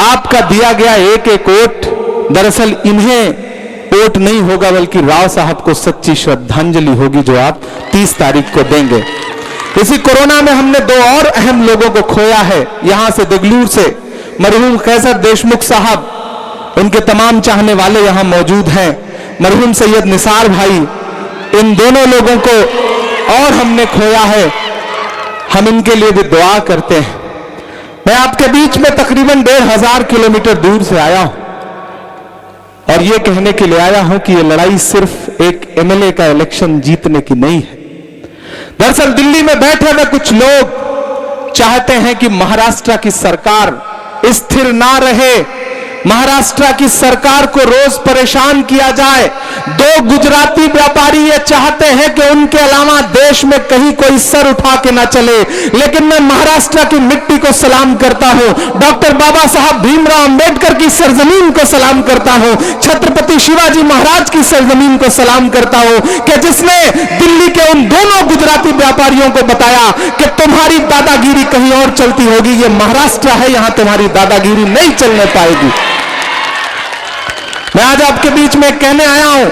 आपका दिया गया एक एक वोट दरअसल इन्हें वोट नहीं होगा, बल्कि राव साहब को सच्ची श्रद्धांजलि होगी जो आप 30 तारीख को देंगे। इसी कोरोना में हमने दो और अहम लोगों को खोया है। यहां से देगलूर से मरहूम कैसर देशमुख साहब, उनके तमाम चाहने वाले यहां मौजूद हैं। मरहूम सैयद निसार भाई, इन दोनों लोगों को और हमने खोया है। हम इनके लिए भी दुआ करते हैं। मैं आपके बीच में तकरीबन 1500 किलोमीटर दूर से आया हूं और यह कहने के लिए आया हूं कि यह लड़ाई सिर्फ एक एमएलए का इलेक्शन जीतने की नहीं है। दरअसल दिल्ली में बैठे हुए कुछ लोग चाहते हैं कि महाराष्ट्र की सरकार स्थिर ना रहे, महाराष्ट्र की सरकार को रोज परेशान किया जाए। दो गुजराती व्यापारी ये चाहते हैं कि उनके अलावा देश में कहीं कोई सर उठा के ना चले। लेकिन मैं महाराष्ट्र की मिट्टी को सलाम करता हूं, डॉक्टर बाबा साहब भीमराव अंबेडकर की सरजमीन को सलाम करता हूं, छत्रपति शिवाजी महाराज की सरजमीन को सलाम करता हूं कि जिसने दिल्ली के उन दोनों गुजराती व्यापारियों को बताया कि तुम्हारी दादागिरी कहीं और चलती होगी, ये महाराष्ट्र है, यहां तुम्हारी दादागिरी नहीं चलने पाएगी। मैं आज आपके बीच में कहने आया हूं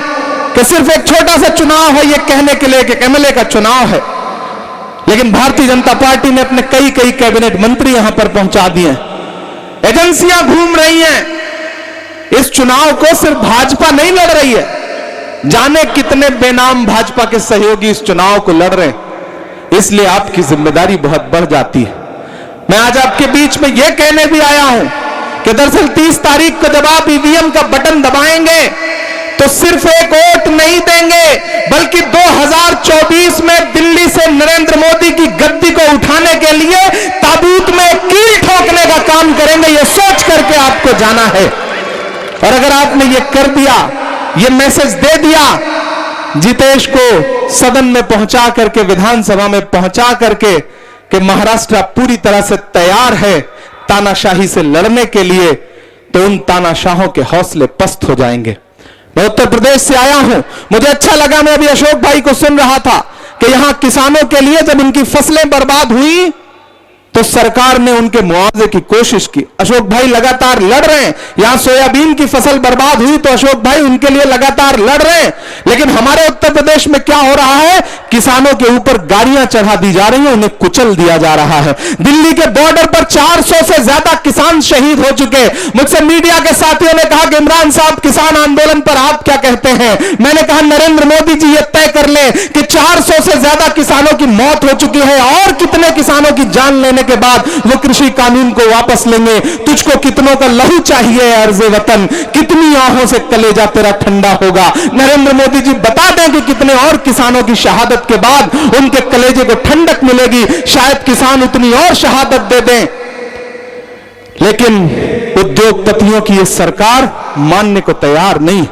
कि सिर्फ एक छोटा सा चुनाव है, यह कहने के लिए कि एमएलए का चुनाव है, लेकिन भारतीय जनता पार्टी ने अपने कई कई कैबिनेट मंत्री यहां पर पहुंचा दिए हैं। एजेंसियां घूम रही हैं। इस चुनाव को सिर्फ भाजपा नहीं लड़ रही है, जाने कितने बेनाम भाजपा के सहयोगी इस चुनाव को लड़ रहे हैं। इसलिए आपकी जिम्मेदारी बहुत बढ़ जाती है। मैं आज आपके बीच में यह कहने भी आया हूं कि दरअसल 30 तारीख को जब आप ईवीएम का बटन दबाएंगे तो सिर्फ एक वोट नहीं देंगे, बल्कि 2024 में दिल्ली से नरेंद्र मोदी की गद्दी को उठाने के लिए ताबूत में कील ठोकने का काम करेंगे। यह सोच करके आपको जाना है। और अगर आपने यह कर दिया, यह मैसेज दे दिया, जितेश को सदन में पहुंचा करके, विधानसभा में पहुंचा करके कि महाराष्ट्र पूरी तरह से तैयार है तानाशाही से लड़ने के लिए, तो उन तानाशाहों के हौसले पस्त हो जाएंगे। मैं उत्तर प्रदेश से आया हूं, मुझे अच्छा लगा। मैं अभी अशोक भाई को सुन रहा था कि यहां किसानों के लिए जब उनकी फसलें बर्बाद हुई तो सरकार ने उनके मुआवजे की कोशिश की। अशोक भाई लगातार लड़ रहे हैं। यहां सोयाबीन की फसल बर्बाद हुई तो अशोक भाई उनके लिए लगातार लड़ रहे हैं। लेकिन हमारे उत्तर प्रदेश में क्या हो रहा है, किसानों के ऊपर गाड़ियां चढ़ा दी जा रही हैं, उन्हें कुचल दिया जा रहा है। दिल्ली के बॉर्डर पर 400 से ज्यादा किसान शहीद हो चुके। मुझसे मीडिया के साथियों ने कहा कि इमरान साहब किसान आंदोलन पर आप क्या कहते हैं। मैंने कहा नरेंद्र मोदी जी ये तय कर ले कि 400 से ज्यादा किसानों की मौत हो चुकी है और कितने किसानों की जान लेने के बाद वो कृषि कानून को वापस लेंगे। तुझको कितनों का लहू चाहिए अर्ज़े वतन, कितनी आहों से कलेजा तेरा ठंडा होगा। नरेंद्र मोदी जी बता दें कि कितने और किसानों की शहादत के बाद उनके कलेजे को ठंडक मिलेगी। शायद किसान उतनी और शहादत दे दें, लेकिन उद्योगपतियों की यह सरकार मानने को तैयार नहीं।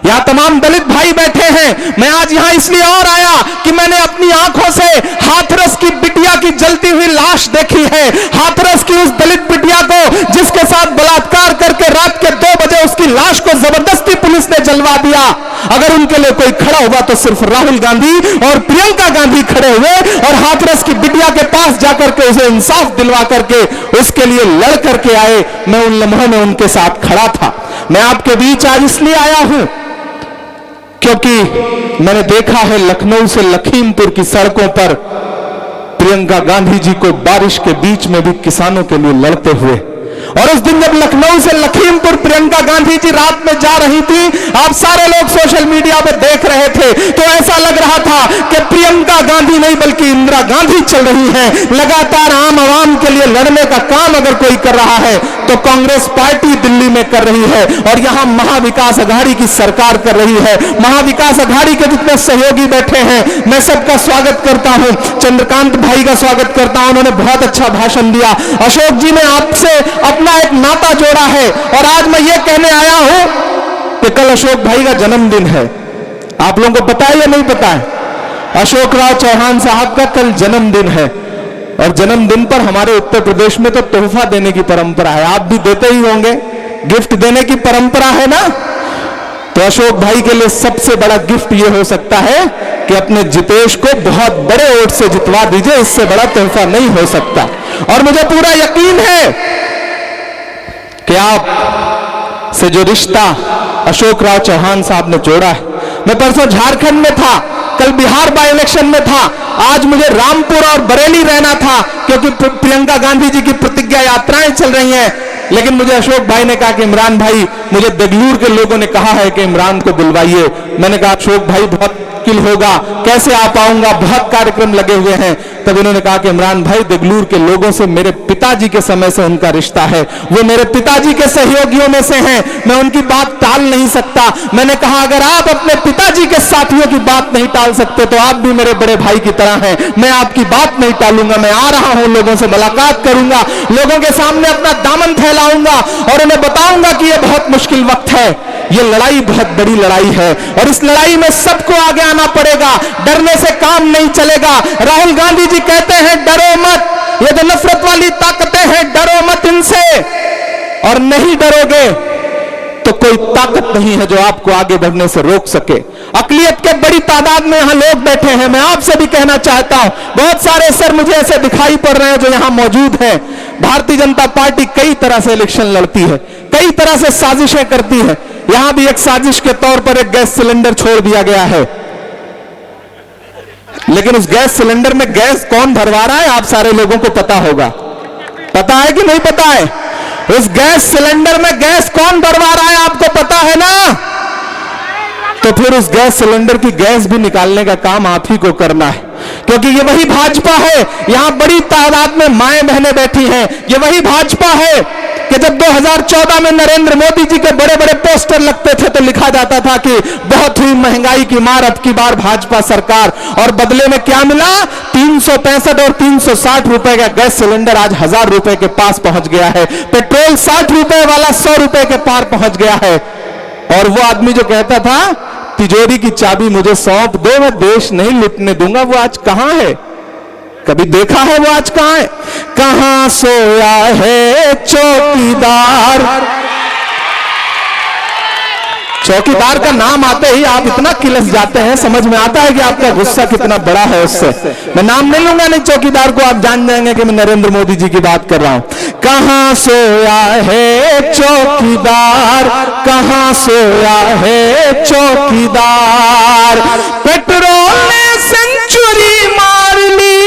यहां तमाम दलित भाई बैठे हैं। मैं आज यहां इसलिए और आया कि मैंने अपनी आंखों से हाथरस की बिटिया की जलती हुई लाश देखी है। हाथरस की उस दलित बिटिया को जिसके साथ बलात्कार करके रात के 2 बजे उसकी लाश को जबरदस्ती पुलिस ने जलवा दिया। अगर उनके लिए कोई खड़ा हुआ तो सिर्फ राहुल गांधी और प्रियंका गांधी खड़े हुए और हाथरस की बिटिया के पास जाकर के उसे इंसाफ दिलवा करके उसके लिए लड़ करके आए। मैं उन लम्हों में उनके साथ खड़ा था। मैं आपके बीच आज इसलिए आया हूं क्योंकि मैंने देखा है लखनऊ से लखीमपुर की सड़कों पर प्रियंका गांधी जी को बारिश के बीच में भी किसानों के लिए लड़ते हुए। और उस दिन जब लखनऊ से लखीमपुर प्रियंका गांधी जी रात में जा रही थी, आप सारे लोग सोशल मीडिया पे देख रहे थे, तो ऐसा लग रहा था कि प्रियंका गांधी नहीं बल्कि इंदिरा गांधी चल रही है। लगातार आम आवाम के लिए लड़ने का काम अगर कोई कर रहा है तो कांग्रेस पार्टी दिल्ली में कर रही है और यहां महाविकास अघाड़ी की सरकार कर रही है। महाविकास अघाड़ी के जितने सहयोगी बैठे हैं, मैं सबका स्वागत करता हूं। चंद्रकांत भाई का स्वागत करता हूं, उन्होंने बहुत अच्छा भाषण दिया। अशोक जी ने आपसे अपना एक नाता जोड़ा है और आज मैं ये कहने आया हूं कि कल अशोक भाई का जन्मदिन है। आप लोगों को पता है या नहीं पता है? अशोक राव चौहान साहब का कल जन्मदिन है और जन्मदिन पर हमारे उत्तर प्रदेश में तो तोहफा देने की परंपरा है। आप भी देते ही होंगे, गिफ्ट देने की परंपरा है ना। तो अशोक भाई के लिए सबसे बड़ा गिफ्ट यह हो सकता है कि अपने जितेश को बहुत बड़े वोट से जितवा दीजिए। इससे बड़ा तोहफा नहीं हो सकता। और मुझे पूरा यकीन है कि आप से जो रिश्ता अशोक राव चौहान साहब ने जोड़ा है। मैं परसों झारखंड में था, कल बिहार बाई इलेक्शन में था, आज मुझे रामपुर और बरेली रहना था क्योंकि प्रियंका गांधी जी की प्रतिज्ञा यात्राएं चल रही हैं। लेकिन मुझे अशोक भाई ने कहा कि इमरान भाई, मुझे देगलूर के लोगों ने कहा है कि इमरान को बुलवाइए। मैंने कहा अशोक भाई बहुत मुश्किल होगा, कैसे आ पाऊंगा, बहुत कार्यक्रम लगे हुए हैं। तब इन्होंने कहा कि इमरान भाई, देगलूर के लोगों से मेरे पिताजी के समय से उनका रिश्ता है, वो मेरे पिताजी के सहयोगियों में से हैं, मैं उनकी बात टाल नहीं सकता। मैंने कहा अगर आप अपने पिताजी के साथियों की बात नहीं टाल सकते तो आप भी मेरे बड़े भाई की तरह हैं, मैं आपकी बात नहीं टालूंगा। मैं आ रहा हूं, लोगों से मुलाकात करूंगा, लोगों के सामने अपना दामन फैलाऊंगा और उन्हें बताऊंगा कि यह बहुत मुश्किल वक्त है, ये लड़ाई बहुत बड़ी लड़ाई है और इस लड़ाई में सबको आगे आना पड़ेगा। डरने से काम नहीं चलेगा। राहुल गांधी जी कहते हैं डरो मत, ये जो नफरत वाली ताकतें हैं डरो मत इनसे, और नहीं डरोगे तो कोई ताकत नहीं है जो आपको आगे बढ़ने से रोक सके। अकलियत के बड़ी तादाद में यहां लोग बैठे हैं। मैं आपसे भी कहना चाहता हूं, बहुत सारे सर मुझे ऐसे दिखाई पड़ रहे हैं जो यहां मौजूद हैं। भारतीय जनता पार्टी कई तरह से इलेक्शन लड़ती है, कई तरह से साजिशें करती है। यहां भी एक साजिश के तौर पर एक गैस सिलेंडर छोड़ दिया गया है, लेकिन उस गैस सिलेंडर में गैस कौन भरवा रहा है आप सारे लोगों को पता होगा। पता है कि नहीं पता है? उस गैस सिलेंडर में गैस कौन भरवा रहा है आपको पता है ना? तो फिर उस गैस सिलेंडर की गैस भी निकालने का काम आप ही को करना है, क्योंकि ये वही भाजपा है। यहां बड़ी तादाद में माएं बहनें बैठी हैं। ये वही भाजपा है कि जब 2014 में नरेंद्र मोदी जी के बड़े बड़े पोस्टर लगते थे तो लिखा जाता था कि बहुत हुई महंगाई की मार, अब की बार भाजपा सरकार, और बदले में क्या मिला? 365 और 360 रुपए का गैस सिलेंडर आज 1000 रुपए के पास पहुंच गया है। पेट्रोल 60 रुपए वाला 100 रुपए के पार पहुंच गया है। और वो आदमी जो कहता था तिजोरी की चाबी मुझे सौंप दो, मैं देश नहीं लुटने दूंगा, वो आज कहां है? कभी देखा है वो आज कहां है? कहां सोया है चौकीदार? चौकीदार का नाम आते ही आप इतना किलस जाते हैं, समझ में आता है कि आपका गुस्सा कितना बड़ा है उससे। मैं नाम नहीं लूंगा, नहीं चौकीदार को आप जान जाएंगे कि मैं नरेंद्र मोदी जी की बात कर रहा हूं। कहां सोया है चौकीदार, कहां सोया है चौकीदार? पेट्रोल ने सेंचुरी मार ली,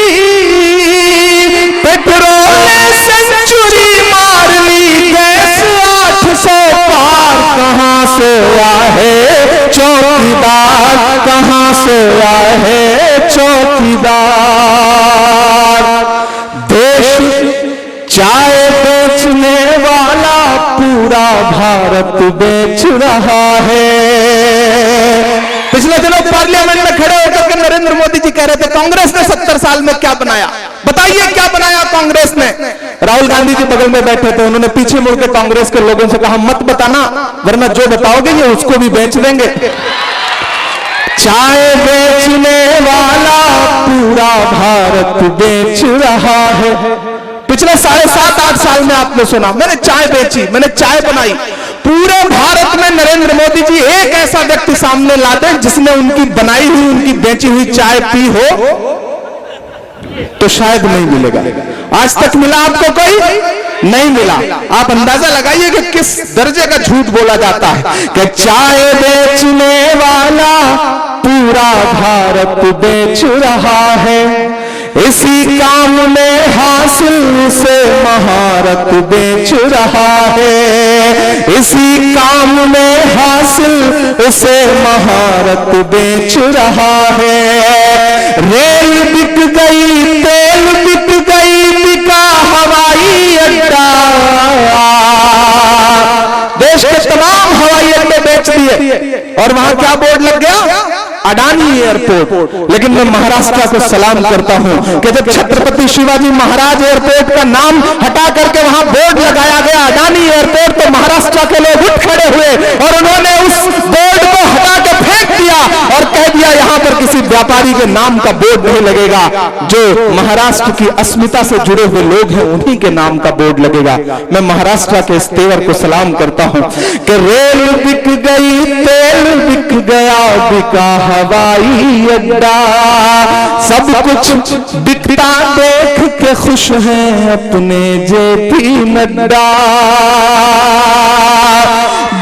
पेट्रोल ने सेंचुरी मार ली, गैस 800 पार। कहां सोया है चौकीदार, कहां सोया है चौकीदार? देश चाय बेचने वाला पूरा भारत बेच रहा है। पिछले दिनों पार्लियामेंट में खड़े होकर के नरेंद्र मोदी जी कह रहे थे कांग्रेस ने 70 साल में क्या बनाया, बताइए क्या बनाया कांग्रेस ने। राहुल गांधी जी बगल में बैठे थे, उन्होंने पीछे मुड़कर कांग्रेस के लोगों से कहा मत बताना, वरना जो बताओगे ये उसको भी बेच देंगे। चाय बेचने वाला पूरा भारत बेच रहा है। पिछले 7.5-8 साल में आपने सुना मैंने चाय बेची, मैंने चाय बनाई। पूरे भारत में नरेंद्र मोदी जी एक ऐसा व्यक्ति सामने ला दें जिसने उनकी बनाई हुई, उनकी बेची हुई चाय पी हो तो शायद नहीं मिलेगा। आज तक मिला आपको कोई? नहीं मिला। आप अंदाजा लगाइए कि किस दर्जे का झूठ बोला जाता है कि चाय बेचने वाला पूरा भारत बेच रहा है, इसी काम में हासिल से महारत बेच रहा है, इसी काम में हासिल से महारत बेच रहा है। रेल बिक गई, तेल बिक गई, बिका हवाई अड्डा, देश के तमाम हवाई अड्डे बेच दिए और वहां क्या बोर्ड लग गया? अडानी एयरपोर्ट। लेकिन मैं महाराष्ट्र को सलाम करता हूं कि जब छत्रपति शिवाजी महाराज एयरपोर्ट का नाम हटा करके वहां बोर्ड लगाया गया अडानी एयरपोर्ट, तो महाराष्ट्र के लोग उठ खड़े हुए और उन्होंने उस बोर्ड को हटा के फेंक दिया और कह दिया यहां पर किसी व्यापारी के नाम का बोर्ड नहीं लगेगा, जो महाराष्ट्र की अस्मिता से जुड़े हुए लोग हैं उन्हीं के नाम का बोर्ड लगेगा। मैं महाराष्ट्र के इस तेवर को सलाम करता हूं कि रेल बिक गई, तेल बिक गया, बिका हवाई अड्डा, सब कुछ बिकता देख के खुश हैं अपने जेपी नड्डा।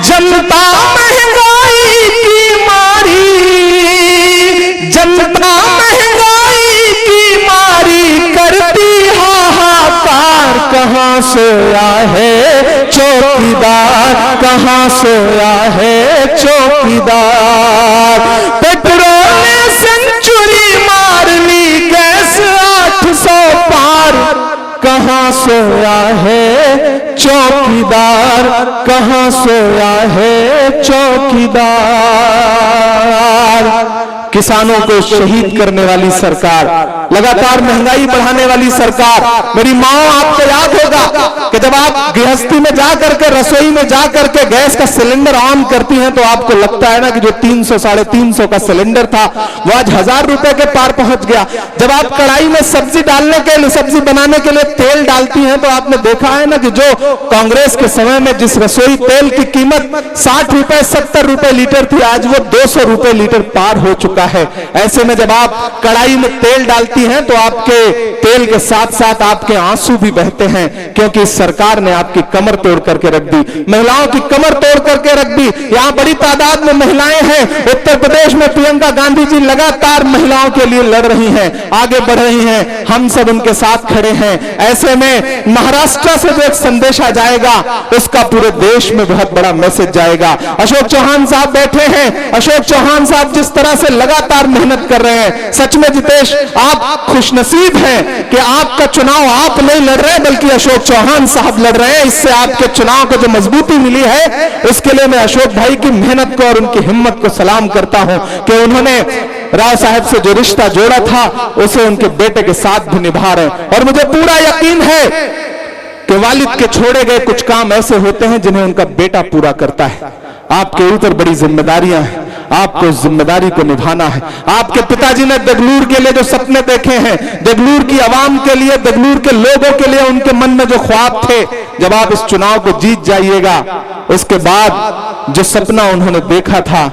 जनता महंगाई की मारी, जनता महंगाई की मारी करती हाहाकार, कहां सोया है चौकीदार, कहां सोया है चौकीदार। पेट्रोल ने सेंचुरी मार ली, गैस 800 पार, कहां सोया है चौकीदार, कहां सोया है चौकीदार। किसानों को शहीद करने वाली सरकार, लगातार महंगाई बढ़ाने वाली सरकार। मेरी माँ, आपको याद होगा कि जब आप गृहस्थी में जाकर के, रसोई में जाकर के गैस का सिलेंडर ऑन करती हैं तो आपको लगता है ना कि जो 300 साढ़े 300 का सिलेंडर था वो आज 1000 रुपए के पार पहुंच गया। जब आप कढ़ाई में सब्जी डालने के लिए, सब्जी बनाने के लिए तेल डालती हैं तो आपने देखा है ना कि जो कांग्रेस के समय में जिस रसोई तेल की कीमत 60 रुपए 70 रुपए लीटर थी, आज वो 200 रुपए लीटर पार हो चुका है। ऐसे में जब आप कढ़ाई में तेल डालती हैं तो आपके तेल के साथ साथ आपके आंसू भी बहते हैं, क्योंकि सरकार ने आपकी कमर तोड़ करके रख दी, महिलाओं की कमर तोड़ करके रख दी। यहां बड़ी तादाद में महिलाएं हैं। उत्तर प्रदेश में प्रियंका गांधी जी लगातार महिलाओं के लिए लड़ रही हैं, आगे बढ़ रही हैं, हम सब उनके साथ खड़े हैं। ऐसे में महाराष्ट्र से जो एक संदेशा जाएगा उसका पूरे देश में बहुत बड़ा मैसेज जाएगा। अशोक चौहान साहब बैठे हैं, अशोक चौहान साहब जिस तरह से लगातार मेहनत कर रहे हैं, सच में जितेश आप खुशनसीब हैं कि आपका चुनाव आप नहीं लड़ रहे बल्कि अशोक चौहान साहब लड़ रहे हैं। इससे आपके चुनाव को जो मजबूती मिली है उसके लिए मैं अशोक भाई की मेहनत को और उनकी हिम्मत को सलाम करता हूं कि उन्होंने राव साहब से जो रिश्ता जोड़ा था उसे उनके बेटे के साथ भी निभा रहे हैं। और मुझे पूरा यकीन है कि वालिद के छोड़े गए कुछ काम ऐसे होते हैं जिन्हें उनका बेटा पूरा करता है। आपके ऊपर बड़ी जिम्मेदारियां हैं, आपको जिम्मेदारी को निभाना है। आपके पिताजी ने देगलूर के लिए जो सपने देखे हैं, देगलूर की आवाम के लिए, देगलूर के लोगों के लिए उनके मन में जो ख्वाब थे, जब आप इस चुनाव को जीत जाइएगा उसके बाद जो सपना उन्होंने देखा था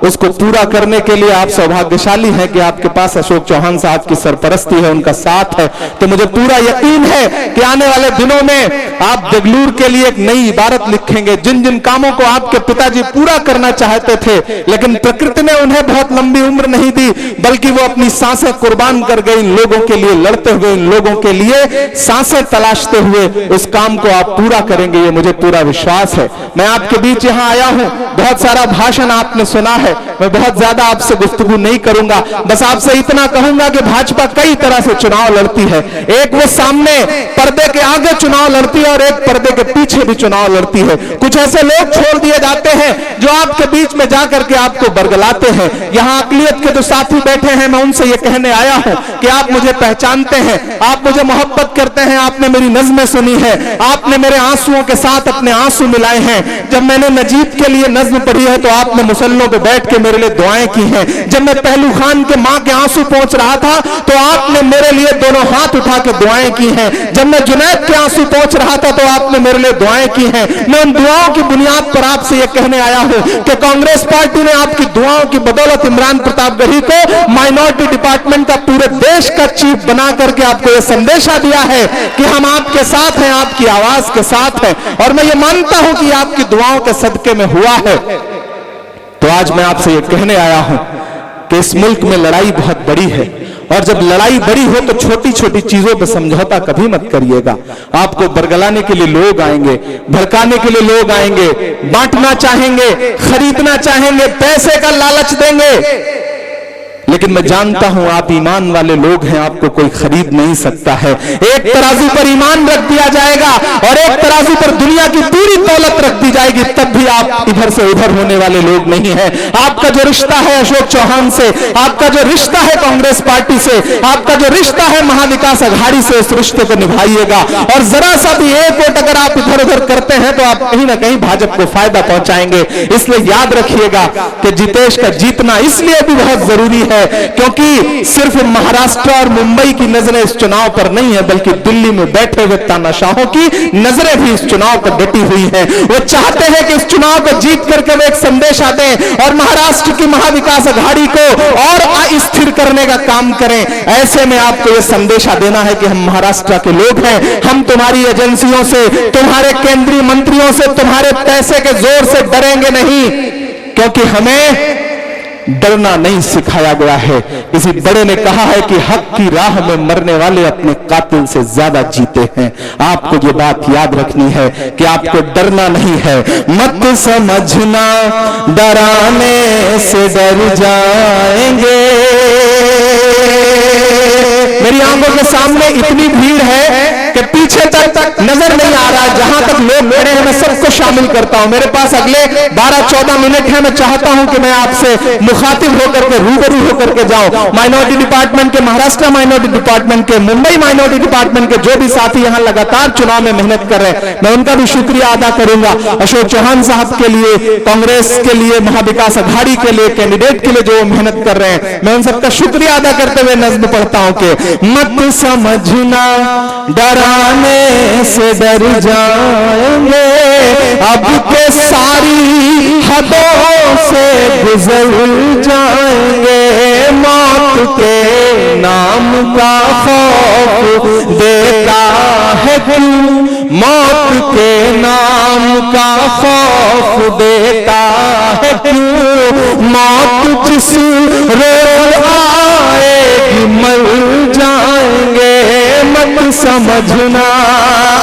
उसको पूरा करने के लिए आप सौभाग्यशाली हैं कि आपके पास अशोक चौहान साहब की सरपरस्ती है, उनका साथ है। तो मुझे पूरा यकीन है कि आने वाले दिनों में आप देगलूर के लिए एक नई इबारत लिखेंगे। जिन जिन कामों को आपके पिताजी पूरा करना चाहते थे लेकिन प्रकृति ने उन्हें बहुत लंबी उम्र नहीं दी, बल्कि वो अपनी सांसें कुर्बान कर गए इन लोगों के लिए, लड़ते हुए इन लोगों के लिए सांसें तलाशते हुए उस काम को आप पूरा करेंगे, ये मुझे पूरा विश्वास है। मैं आपके बीच यहाँ आया हूँ, बहुत सारा भाषण आपने सुना है, मैं बहुत ज्यादा आपसे गुफ्तगू नहीं करूंगा, बस आपसे इतना कहूंगा कि भाजपा कई तरह से चुनाव लड़ती है। एक वो सामने पर्दे के आगे चुनाव लड़ती है और एक पर्दे के पीछे भी चुनाव लड़ती है। कुछ ऐसे लोग छोड़ दिए जाते हैं जो आपके बीच में जाकर के आपको बरगलाते हैं। यहाँ अकलियत के जो साथी बैठे हैं, मैं उनसे ये कहने आया हूं कि आप मुझे पहचानते हैं, आप मुझे मोहब्बत करते हैं, आपने मेरी नज़्में सुनी है, आपने मेरे आंसुओं के साथ अपने आंसू मिलाए हैं। जब मैंने नजीब के लिए नज़्म पढ़ी है तो आपने मुसल्लों पे बैठ के मेरे लिए दुआएं की हैं। जब मैं पहलू खान के मां के आंसू पहुंच रहा था तो आपने मेरे लिए दोनों हाथ उठा के दुआएं की हैं। जब मैं जुनैद के आंसू पहुंच रहा था तो आपने मेरे लिए दुआएं की हैं। मैं उन दुआओं की बुनियाद पर आपसे यह कहने आया हूं कि कांग्रेस पार्टी ने आपकी दुआओं की बदौलत इमरान प्रतापगढ़ी को माइनॉरिटी डिपार्टमेंट का पूरे देश का चीफ बना करके आपको यह संदेशा दिया है कि हम आपके साथ हैं, आपकी आवाज के साथ हैं। और मैं ये मानता हूं कि आपकी दुआओं के सदके में हुआ है। तो आज मैं आपसे ये कहने आया हूं कि इस मुल्क में लड़ाई बहुत बड़ी है और जब लड़ाई बड़ी हो तो छोटी छोटी चीजों पर समझौता कभी मत करिएगा। आपको बरगलाने के लिए लोग आएंगे, भड़काने के लिए लोग आएंगे, बांटना चाहेंगे, खरीदना चाहेंगे, पैसे का लालच देंगे, लेकिन मैं जानता हूं आप ईमान वाले लोग हैं, आपको कोई खरीद नहीं सकता है। एक तराजू पर ईमान रख दिया जाएगा और एक तराजू पर दुनिया की पूरी दौलत रख दी जाएगी, तब भी आप इधर से उधर होने वाले लोग नहीं है। आपका जो रिश्ता है अशोक चौहान से, आपका जो रिश्ता है कांग्रेस पार्टी से, आपका जो रिश्ता है महाविकास अघाड़ी से, उस रिश्ते को निभाइएगा। और जरा सा भी एक वोट अगर आप इधर उधर करते हैं तो आप कहीं ना कहीं भाजपा को फायदा पहुंचाएंगे। इसलिए याद रखिएगा कि जितेश का जीतना इसलिए भी बहुत जरूरी है क्योंकि सिर्फ महाराष्ट्र और मुंबई की नजरें इस चुनाव पर नहीं है, बल्कि दिल्ली में बैठे हुए तानाशाहों की नजरें भी इस चुनाव पर डटी हुई है। वो चाहते हैं कि इस चुनाव को जीत करके वो एक संदेशा दें और महाराष्ट्र की महाविकास अघाड़ी को और अस्थिर करने का काम करें। ऐसे में आपको यह संदेशा देना है कि हम महाराष्ट्र के लोग हैं, हम तुम्हारी एजेंसियों से, तुम्हारे केंद्रीय मंत्रियों से, तुम्हारे पैसे के जोर से डरेंगे नहीं, क्योंकि हमें डरना नहीं सिखाया गया है। किसी बड़े ने कहा है कि हक की राह में मरने वाले अपने कातिल से ज्यादा जीते हैं। आपको ये बात याद रखनी है कि आपको डरना नहीं है। मत समझना डराने से डर जाएंगे। मेरी आंखों के सामने इतनी भीड़ है कि पीछे तक नजर नहीं आ रहा। जहां तक लोग खड़े हैं मैं सबको शामिल करता हूं। मेरे पास अगले 12-14 मिनट है। मैं चाहता हूं कि मैं आपसे मुखातिब होकर के, रूबरू होकर के जाऊं। माइनॉरिटी डिपार्टमेंट के, महाराष्ट्र माइनॉरिटी डिपार्टमेंट के, मुंबई माइनॉरिटी डिपार्टमेंट के जो भी साथी यहां लगातार चुनाव में मेहनत कर रहे हैं, मैं उनका भी शुक्रिया अदा करूंगा। अशोक चौहान साहब के लिए, कांग्रेस के लिए, महाविकास अघाड़ी के लिए, कैंडिडेट के लिए जो मेहनत कर रहे हैं, मैं उन सबका शुक्रिया अदा करते हुए नज्म पढ़ता हूं कि मत समझना डराने से डर जाएंगे, अब के सारी हदों से गुजर जाएंगे। मौत के नाम का खौफ देता है क्यों, मौत के नाम का खौफ देता है क्यों, मौत जिस रोज आएगी मर जाएंगे। मत समझना,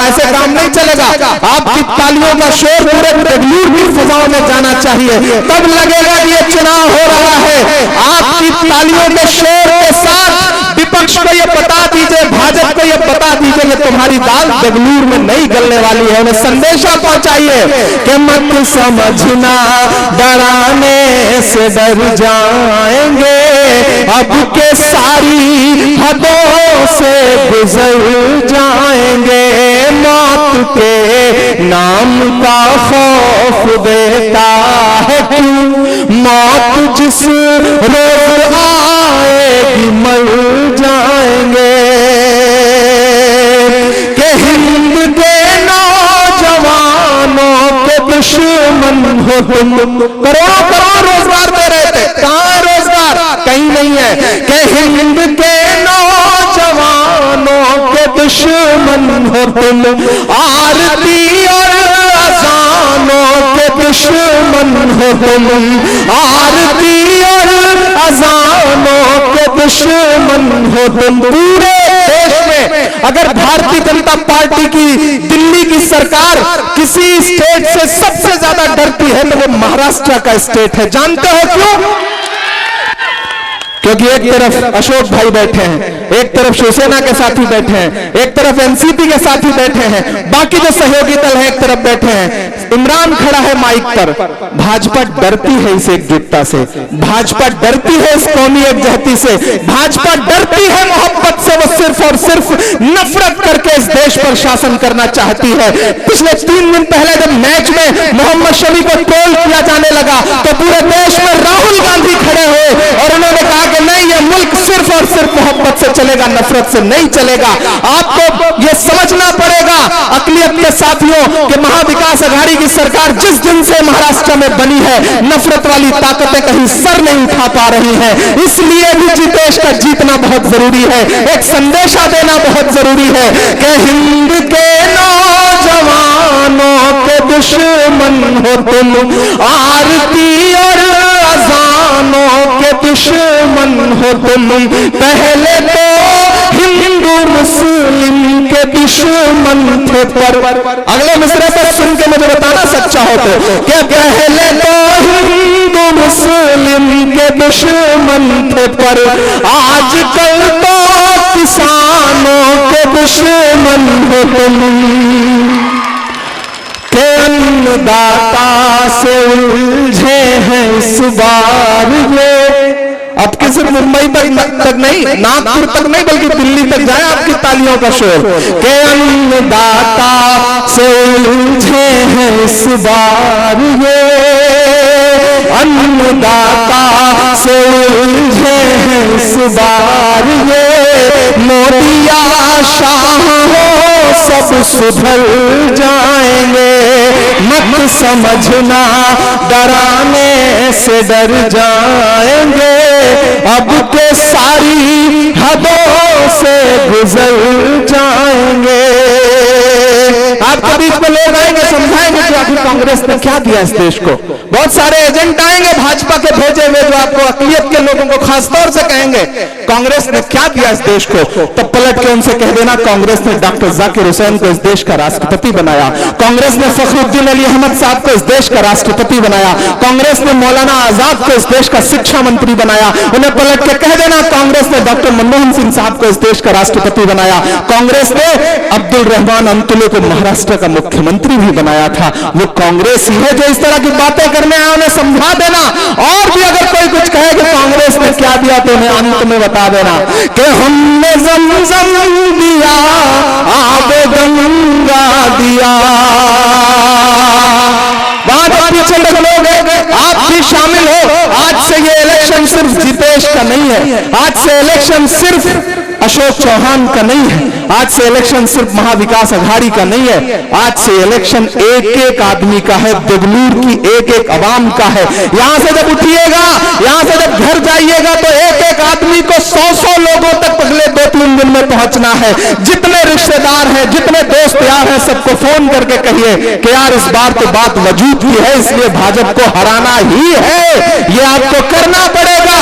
ऐसे काम नहीं चलेगा। आपकी तालियों का शोर पूरे बेंगलुरु की फिजाओं में जाना चाहिए, तब लगेगा कि ये चुनाव हो रहा है। आपकी तालियों के शोर के साथ विपक्ष को ये बता दीजिए, भाजपा को ये बता दीजिए कि तुम्हारी दाल बेंगलुरु में नहीं गलने वाली है। उन्हें संदेशा पहुंचाइए कि मत समझना डराने से डर जाएंगे, अब के सारी हदों से गुजर जाएंगे। मौत के नाम का खौफ देता है क्यों, मौत जिस रोज आएगी मर जाएंगे। कि हिंद के नौजवानों के दुश्मन हो तुम, करोड़ों करोड़ रोजगार दे रहे थे, कहां रोजगार, कहीं नहीं है। कि हिंद के नौजवानों के दुश्मन हो तुम, आरती और अजानों के दुश्मन हो तुम, आरती और अजानों के दुश्मन हो तुम। पूरे देश में अगर भारतीय जनता पार्टी की दिल्ली की सरकार किसी स्टेट से सबसे ज्यादा डरती है तो वो महाराष्ट्र का स्टेट है। जानते हो क्यों? क्योंकि एक तरफ अशोक भाई बैठे हैं, एक तरफ शिवसेना के साथी बैठे हैं, एक तरफ एनसीपी के साथी बैठे हैं, बाकी जो सहयोगी दल है एक तरफ बैठे हैं। इमरान खड़ा है माइक पर। भाजपा डरती है इस एकजुटता से, भाजपा डरती है इस कौमी एकजुटती से, भाजपा डरती है मोहब्बत से। वो सिर्फ और सिर्फ नफरत करके इस देश पर शासन करना चाहती है। पिछले 3 दिन पहले जब मैच में मोहम्मद शमी को ट्रोल किया जाने लगा तो पूरे देश में राहुल गांधी खड़े हुए और उन्होंने कहा कि नहीं, ये मुल्क सिर्फ और सिर्फ मोहब्बत से चलेगा, नफरत से नहीं चलेगा। आपको ये समझना पड़ेगा अकलियत के साथियों कि महाविकास अघाड़ी की सरकार जिस दिन से महाराष्ट्र में बनी है, नफरत वाली ताकतें कहीं सर नहीं उठा पा रही हैं। इसलिए भी जितेश का जीतना बहुत जरूरी है। एक संदेशा देना बहुत जरूरी है कि हिंद के नौजवानों के दुश्मन हो तुम, आरती और अजानों के दुश्मन हो तुम। पहले तो हिंदू मुस्लिम के दुश्मन थे, पर अगले मिसरे पर सुन के मुझे बताना सच्चा हो तो, क्या पहले तो हिंदू मुस्लिम के दुश्मन थे, पर आजकल तो किसानों के दुश्मन हो तुम। के अन्नदाता से उलझे हैं इस बार ये। अब कि सिर्फ मुंबई तक नहीं, नागपुर तक नहीं, बल्कि दिल्ली तक जाए आपकी तालियों का शोर। के अन्नदाता से उलझे हैं इस बार ये, अन्नदाता से उलझे हैं इस बार ये। मोदी शाह हो सब सुधर जाएंगे, मत समझना डराने से डर जाएंगे। अब के सारी हदों से गुजर जाएंगे। आपके बीच में लोग आएंगे, समझाएंगे कि आखिर कांग्रेस ने क्या दिया इस देश को। बहुत सारे एजेंट आएंगे भाजपा के भेजे हुए, जो आपको अक़लियत के लोगों को खासतौर से कहेंगे कांग्रेस ने क्या दिया इस देश को। तब पलट के उनसे कह देना कांग्रेस ने डॉक्टर जाकिर हुसैन को इस देश का राष्ट्रपति बनाया, कांग्रेस ने फखरुद्दीन अली अहमद साहब को इस देश का राष्ट्रपति बनाया, कांग्रेस ने मौलाना आजाद को इस देश का शिक्षा मंत्री बनाया। उन्हें पलट के कह देना कांग्रेस ने डॉक्टर मनमोहन सिंह साहब को इस देश का राष्ट्रपति बनाया, कांग्रेस ने अब्दुल रहमान अंतुले को महाराष्ट्र का मुख्यमंत्री भी बनाया था। वो कांग्रेस ही है जो इस तरह की बातें करने आए, उन्हें समझा देना। और भी अगर कोई कुछ कहे कि कांग्रेस ने क्या दिया तो उन्हें अंत में बता देना कि हमने ज़मज़म दिया, आब गंगा दिया। पीछे लोग आप भी शामिल हो। आज से ये इलेक्शन सिर्फ जितेश का नहीं है, आज से इलेक्शन सिर्फ अशोक चौहान का नहीं है, आज से इलेक्शन सिर्फ महाविकास अघाड़ी का नहीं है, आज से इलेक्शन एक एक आदमी का है, देवलूर की एक एक अवाम का है। यहां से जब उठिएगा, यहां से जब घर जाइएगा तो एक एक आदमी को 100-100 लोगों तक अगले 2-3 दिन में पहुंचना है। जितने रिश्तेदार हैं, जितने दोस्त यार हैं, सबको फोन करके कहिए कि यार इस बार तो बात वजूद की है, इसलिए भाजपा को हराना ही है, ये आपको करना पड़ेगा।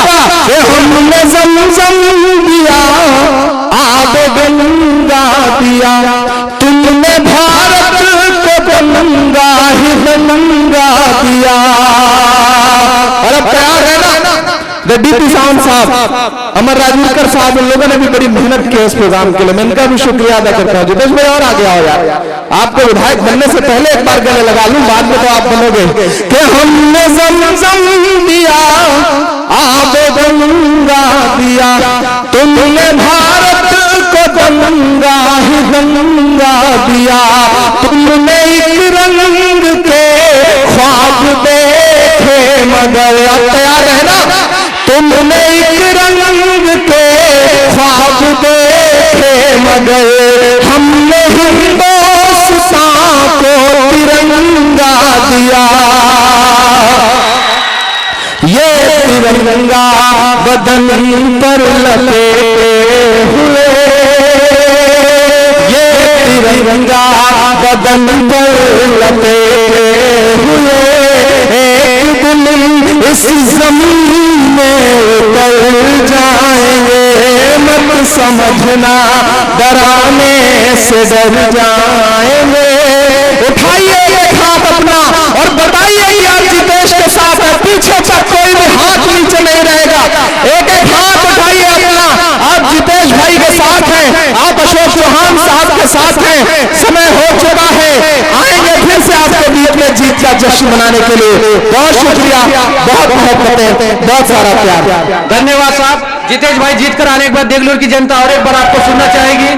हमने ज़मज़म दिया, आब गंगा दिया, तुमने भारत को गंगा ही गंगा दिया। और अब तैयार है ना डीपी सावंत साहब, अमर राजनीकर साहब, उन लोगों ने भी बड़ी मेहनत की इस प्रोग्राम के लिए, मैं इनका भी शुक्रिया अदा करता हूँ। जितेश भाई और आगे आओ यार, आपको विधायक बनने से पहले एक बार गले लगा लूं, बाद में तो आप बनोगे। कि हमने ज़मज़म दिया, आब गंगा दिया, तुमने भारत को गंगा ही गंगा दिया। तुमने एक रंग के ख्वाब देखे मगर, तैयार है ना, तुमने एक रंग के ख्वाब देखे मगर, हमने हिंदुस्तान को तिरंगा दिया। ये तिरंगा बदन पर लपेटे हुए, ये तिरंगा बदन पर लपेटे हुए, एक दिन इस जमीन में उतर जाएंगे, मत समझना डराने से डर जाएंगे। उठाइए एक हाथ अपना और बताइए कि आज जितेश के साथ है, पीछे तक कोई भी हाथ नीचे नहीं रहेगा। एक एक हाथ उठाइए अपना, आप जितेश भाई के साथ हैं, आप अशोक चौहान साहब के साथ हैं। समय हो चुका है, आएंगे फिर से आपके बीच में जीत का जश्न मनाने के लिए। बहुत शुक्रिया, बहुत मोहब्बतें, बहुत सारा प्यार। धन्यवाद साहब। जितेश भाई जीत कर आने के बाद देवलूर की जनता और एक बार आपको सुनना चाहेगी।